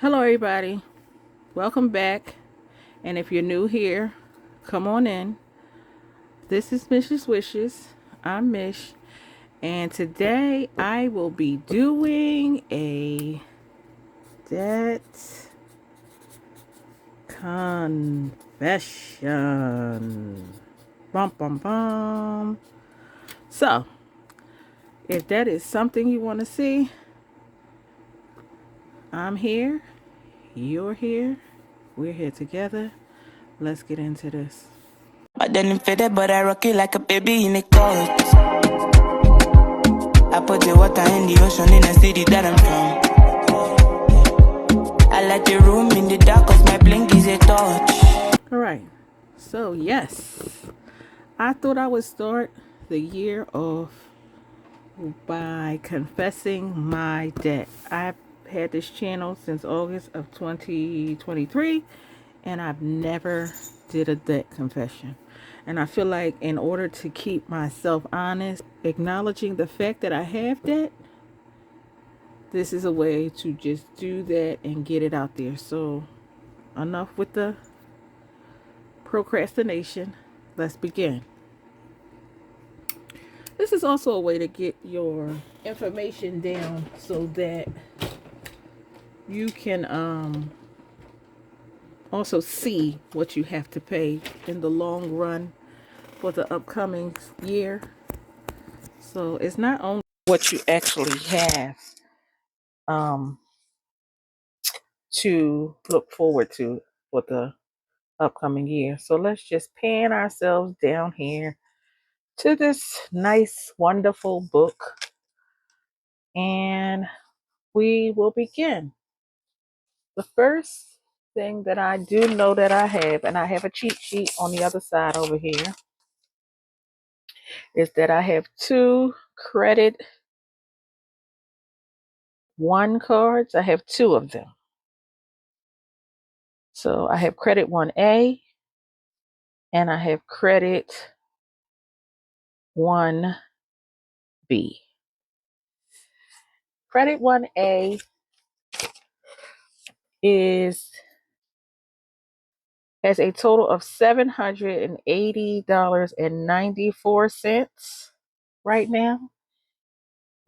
Hello, everybody. Welcome back. And if you're new here, come on in. This is Mish's Wishes. I'm Mish. And today I will be doing a debt confession. Bum, bum, bum. So, if that is something you want to see, I'm here. You're here. We're here together. Let's get into this. I didn't fit it, but I rock it like a baby in a coat. I put the water in the ocean in the city that I'm from. I like the room in the dark cause my blink is a torch. All right. So, yes, I thought I would start the year off by confessing my debt. I've had this channel since August of 2023 and I've never did a debt confession. And I feel like in order to keep myself honest, acknowledging the fact that I have debt, this is a way to just do that and get it out there. So, enough with the procrastination. Let's begin. This is also a way to get your information down so that you can also see what you have to pay in the long run for the upcoming year. So it's not only what you actually have um, to look forward to for the upcoming year. So let's just pan ourselves down here to this nice, wonderful book and we will begin. The first thing that I do know that I have, and I have a cheat sheet on the other side over here, is that I have two credit one cards. I have two of them. So I have credit 1A and I have credit 1B. Credit 1A has a total of $780.94 right now.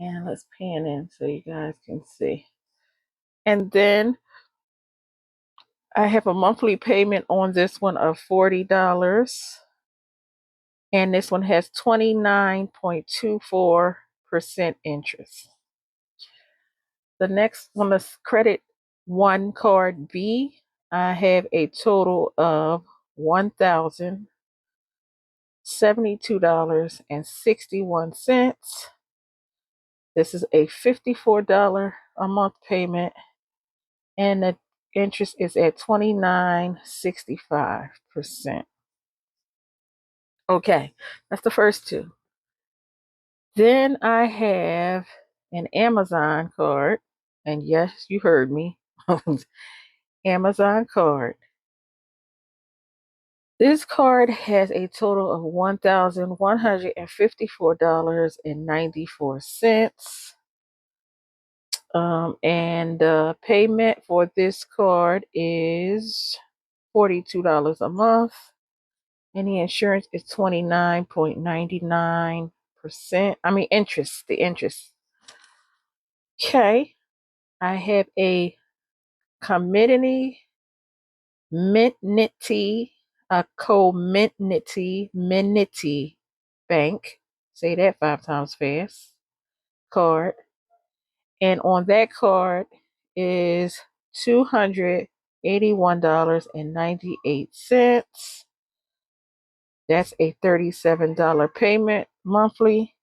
And let's pan in so you guys can see. And then I have a monthly payment on this one of $40. And this one has 29.24% interest. The next one is credit one card B. I have a total of $1,072.61. This is a $54 a month payment, and the interest is at 29.65%. Okay, that's the first two. Then I have an Amazon card, and yes, you heard me, Amazon card. This card has a total of $1,154.94. And the payment for this card is $42 a month. And the insurance is 29.99%. I mean, interest, the interest. Okay. I have a community Minity, a Minity Bank. Say that 5 times fast. Card. And on that card is $281.98. That's a $37 payment monthly.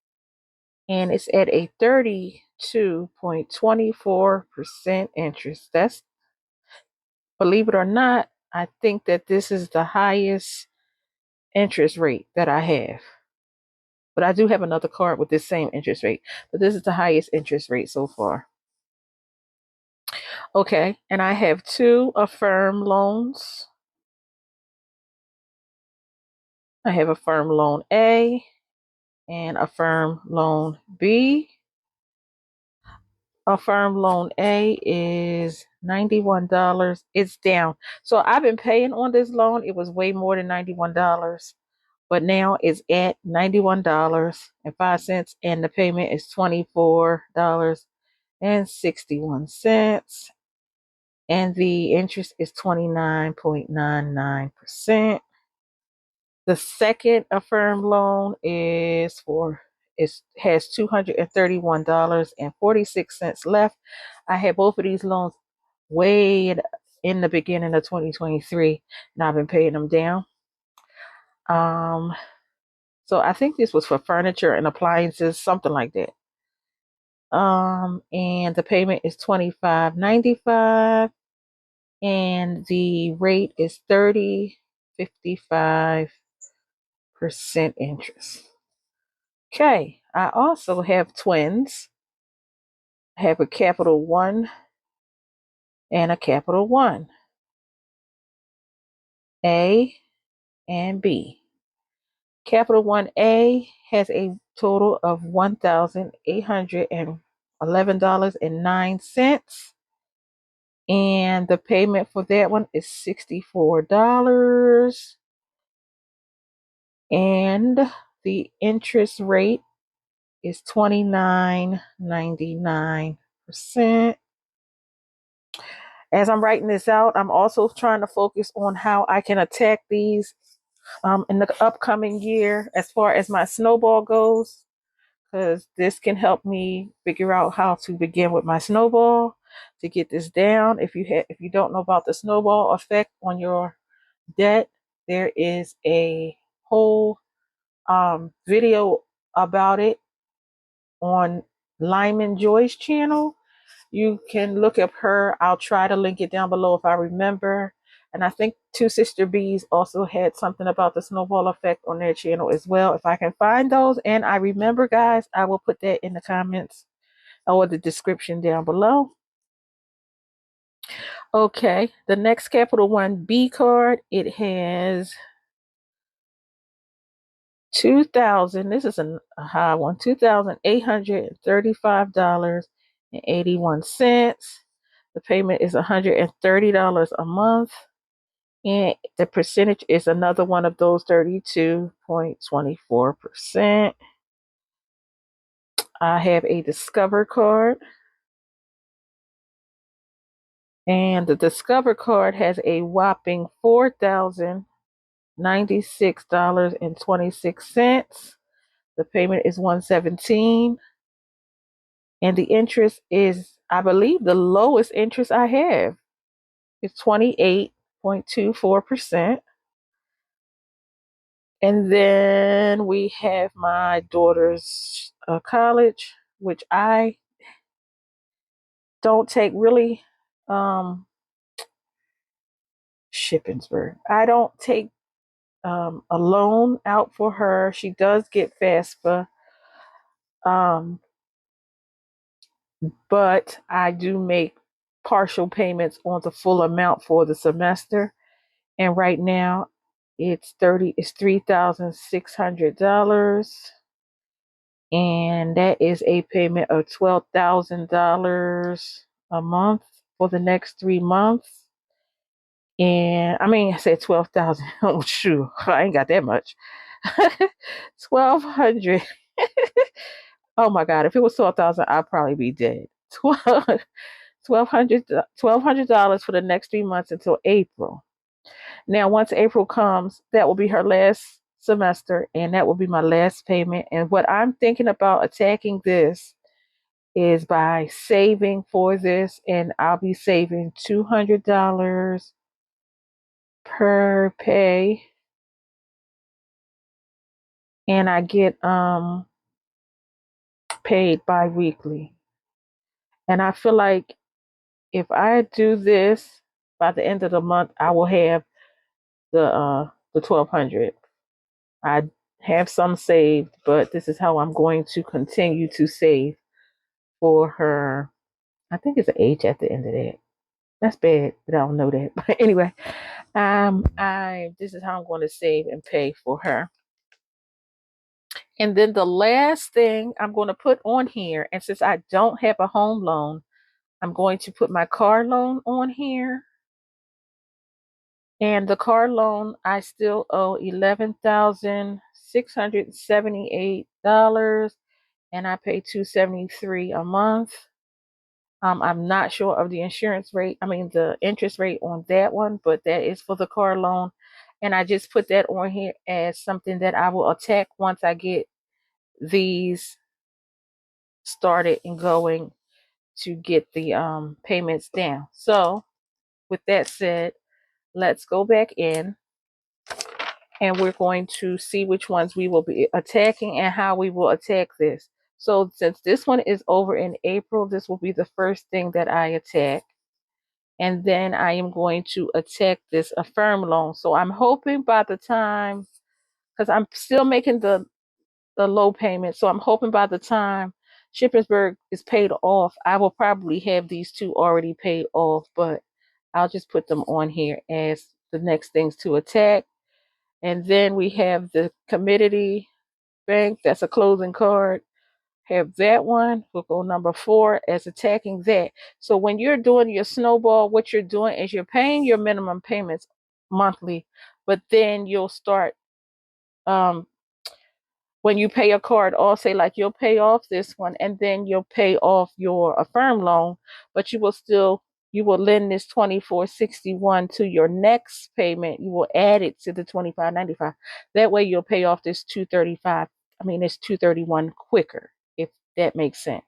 And it's at a 32.24% interest. That's, believe it or not, I think that this is the highest interest rate that I have. But I do have another card with this same interest rate. But this is the highest interest rate so far. Okay, and I have two Affirm loans. I have Affirm Loan A and Affirm Loan B. Affirm loan A is $91. It's down. So I've been paying on this loan. It was way more than $91, but now it's at $91.05, and the payment is $24.61, and the interest is 29.99%. The second Affirm loan has $231.46 left. I had both of these loans way in the beginning of 2023, and I've been paying them down. So I think this was for furniture and appliances, something like that. And the payment is $25.95, and the rate is 30.55% interest. Okay, I also have twins. I have a capital One and a capital One, A and B. Capital One A has a total of $1,811.09. And the payment for that one is $64. And the interest rate is 29.99%. As I'm writing this out, I'm also trying to focus on how I can attack these in the upcoming year as far as my snowball goes, because this can help me figure out how to begin with my snowball to get this down. If you don't know about the snowball effect on your debt, there is a whole video about it on Lyman Joy's channel. You can look up her. I'll try to link it down below if I remember. And I think Two Sister Bees also had something about the snowball effect on their channel as well. If I can find those and I remember, guys, I will put that in the comments or the description down below. Okay, the next Capital One B card, it has 2,000. This is a high one. $2,835.81. The payment is $130 a month, and the percentage is another one of those 32.24%. I have a Discover card, and the Discover card has a whopping $4,096.26. The payment is $117, and the interest is, I believe, the lowest interest I have. It's 28.24%. And then we have my daughter's college, which I don't take really, Shippensburg. I don't take a loan out for her. She does get FAFSA, but I do make partial payments on the full amount for the semester. And right now, it's $3,600, and that is a payment of $12,000 a month for the next 3 months. And I mean, I said 12,000. Oh, shoot, I ain't got that much. 1,200. Oh my God, if it was 12,000, I'd probably be dead. $1,200 for the next 3 months until April. Now, once April comes, that will be her last semester, and that will be my last payment. And what I'm thinking about attacking this is by saving for this, and I'll be saving $200 per pay, and I get paid bi-weekly. And I feel like if I do this by the end of the month, I will have the 1,200. I have some saved, but this is how I'm going to continue to save for her. I think it's an H at the end of that. That's bad that I don't know that. But anyway, this is how I'm going to save and pay for her. And then the last thing I'm going to put on here, and since I don't have a home loan, I'm going to put my car loan on here. And the car loan, I still owe $11,678, and I pay $273 a month. I'm not sure of the the interest rate on that one, but that is for the car loan. And I just put that on here as something that I will attack once I get these started and going to get the payments down. So, with that said, let's go back in and we're going to see which ones we will be attacking and how we will attack this. So, since this one is over in April, this will be the first thing that I attack. And then I am going to attack this Affirm loan. So I'm hoping by the time, because I'm still making the low payment, so I'm hoping by the time Shippensburg is paid off, I will probably have these two already paid off. But I'll just put them on here as the next things to attack. And then we have the Community Bank. That's a closing card. Have that one. We'll go number 4 as attacking that. So when you're doing your snowball, what you're doing is you're paying your minimum payments monthly, but then you'll start when you pay a card, I'll say like you'll pay off this one and then you'll pay off your Affirm loan, but you will lend this 2461 to your next payment. You will add it to the 2595. That way you'll pay off this 235. This 231 quicker, if that makes sense.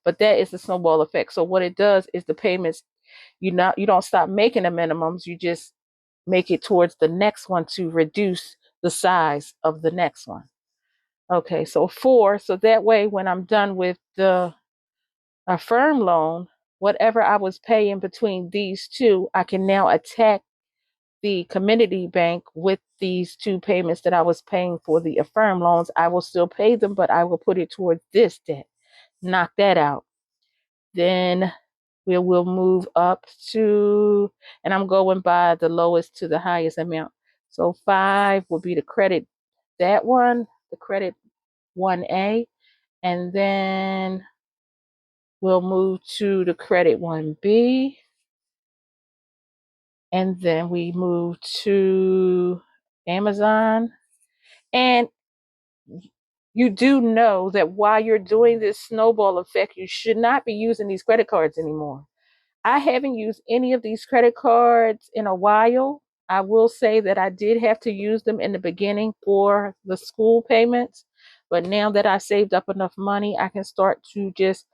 But that is the snowball effect. So what it does is the payments, you don't stop making the minimums, you just make it towards the next one to reduce the size of the next one. Okay, so 4. So that way, when I'm done with the Affirm loan, whatever I was paying between these two, I can now attack the Community Bank with these two payments that I was paying for the Affirm loans. I will still pay them, but I will put it towards this debt. Knock that out. Then we will move up to, and I'm going by the lowest to the highest amount. So 5 will be the credit, that one, the credit 1A. And then we'll move to the credit 1B. And then we move to Amazon. And you do know that while you're doing this snowball effect, you should not be using these credit cards anymore. I haven't used any of these credit cards in a while. I will say that I did have to use them in the beginning for the school payments. But now that I saved up enough money, I can start to just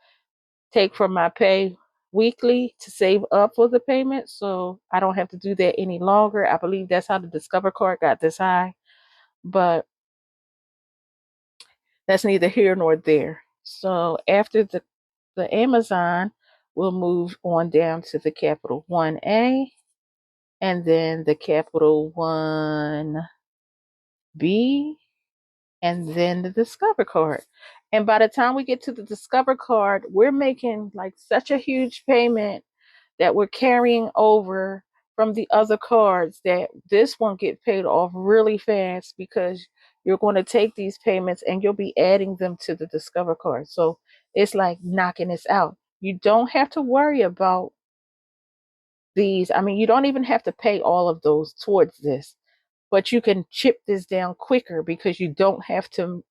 take from my pay weekly to save up for the payment. So I don't have to do that any longer. I believe that's how the Discover card got this high. But that's neither here nor there. So after the Amazon, we'll move on down to the Capital 1A and then the Capital 1B and then the Discover card. And by the time we get to the Discover card, we're making like such a huge payment that we're carrying over from the other cards that this one get paid off really fast because you're going to take these payments and you'll be adding them to the Discover card. So it's like knocking this out. You don't have to worry about these. You don't even have to pay all of those towards this, but you can chip this down quicker because you don't have to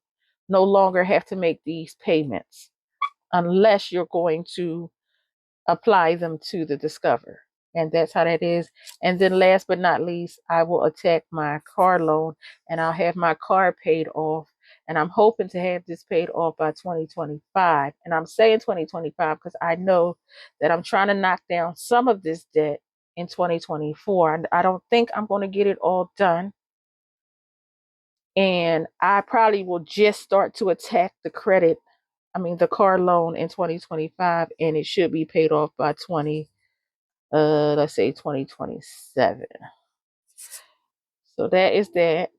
no longer have to make these payments unless you're going to apply them to the Discover. And that's how that is. And then last but not least, I will attack my car loan and I'll have my car paid off. And I'm hoping to have this paid off by 2025. And I'm saying 2025 because I know that I'm trying to knock down some of this debt in 2024. And I don't think I'm going to get it all done. And I probably will just start to attack the car loan in 2025, and it should be paid off by 2027. So that is that.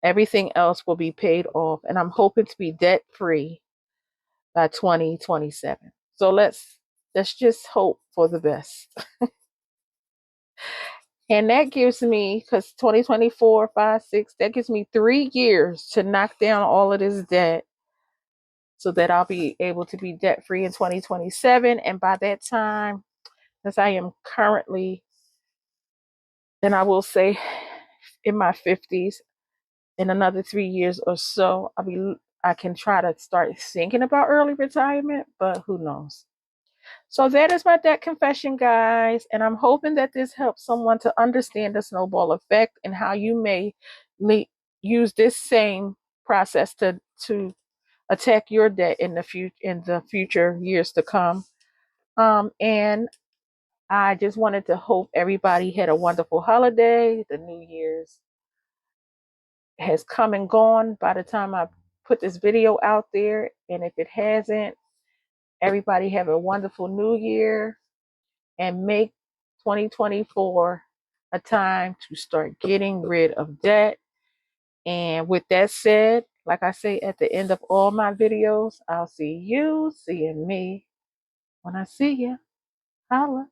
Everything else will be paid off, and I'm hoping to be debt free by 2027. So let's just hope for the best. And that gives me, because 2024, 5, 6, that gives me 3 years to knock down all of this debt so that I'll be able to be debt free in 2027. And by that time, as I am currently, and I will say in my 50s, in another 3 years or so, I can try to start thinking about early retirement, but who knows? So that is my debt confession, guys, and I'm hoping that this helps someone to understand the snowball effect and how you may use this same process to attack your debt in the future years to come. And I just wanted to hope everybody had a wonderful holiday. The New Year's has come and gone by the time I put this video out there, and if it hasn't, everybody have a wonderful New Year and make 2024 a time to start getting rid of debt. And with that said, like I say at the end of all my videos, I'll see you seeing me when I see you. Holla.